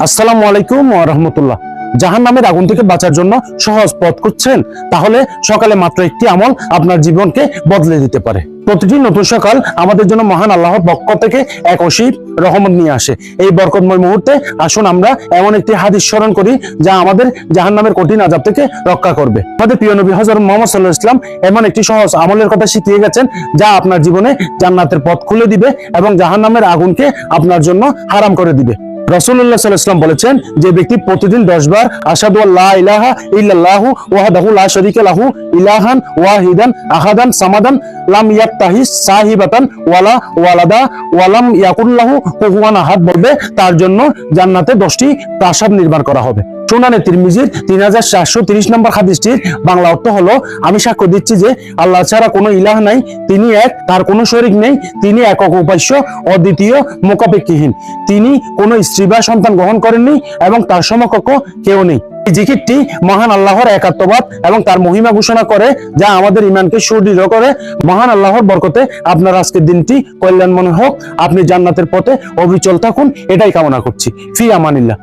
আসসালামু আলাইকুম ওয়া রাহমাতুল্লাহ। জাহান্নামের আগুন থেকে বাঁচার জন্য সহজ পথ খুঁজছেন? তাহলে সকালে মাত্র একটি আমল আপনার জীবনকে বদলে দিতে পারে। প্রতিটি নতুন সকাল আমাদের জন্য মহান আল্লাহর পক্ষ থেকে এক অসীম রহমত নিয়ে আসে। এই বরকতময় মুহূর্তে আসুন আমরা এমন একটি হাদিস স্মরণ করি যা আমাদের জাহান্নামের কঠিন আযাব থেকে রক্ষা করবে। আমাদের প্রিয় নবী হযরত মুহাম্মদ সাল্লাল্লাহু আলাইহি ওয়াসাল্লাম এমন একটি সহজ আমলের কথা শিখিয়ে গেছেন যা আপনার জীবনে জান্নাতের পথ খুলে দিবে এবং জাহান্নামের আগুনকে আপনার জন্য হারাম করে দিবে। রাসূলুল্লাহ সাল্লাল্লাহু আলাইহি ওয়াসাল্লাম বলেছেন, যে ব্যক্তি প্রতিদিন 10 বার আশহাদু আল্লা ইলাহা ইল্লাল্লাহু ওয়াহদাহু লা শারীকা লাহু ইলাহান ওয়াহিদান আহাদান সামাদান লাম ইয়াত্তাহিস সাহিবাতান ওয়ালা ওয়ালাদা ওয়ালাম ইয়াকুল লাহু কুফুয়ান আহাদ বলবে, তার জন্য জান্নাতে 10টি প্রাসাদ নির্মাণ করা হবে। সুনানে তিরমিজির 3430 নম্বর হাদিসটির বাংলা অর্থ হলো, আমি সাক্ষ্য দিচ্ছি যে আল্লাহ ছাড়া কোনো ইলাহ নাই, তিনি এক, তার কোনো শরীক নেই, তিনি একক উপাস্য, অদ্বিতীয়, মোকাপেক্ষীহীন, তিনি কোনো স্ত্রী বা সন্তান গ্রহণ করেননি এবং তার সমকক্ষ কেউ নেই। এই জিকিরটি মহান আল্লাহর একাত্মবাদ এবং তার মহিমা ঘোষণা করে, যা আমাদের ঈমানকে সুদৃঢ় করে। মহান আল্লাহর বরকতে আপনার আজকের দিনটি কল্যাণময় হোক, আপনি জান্নাতের পথে অবিচল থাকুন, এটাই কামনা করছি। ফি আমানিল্লাহ।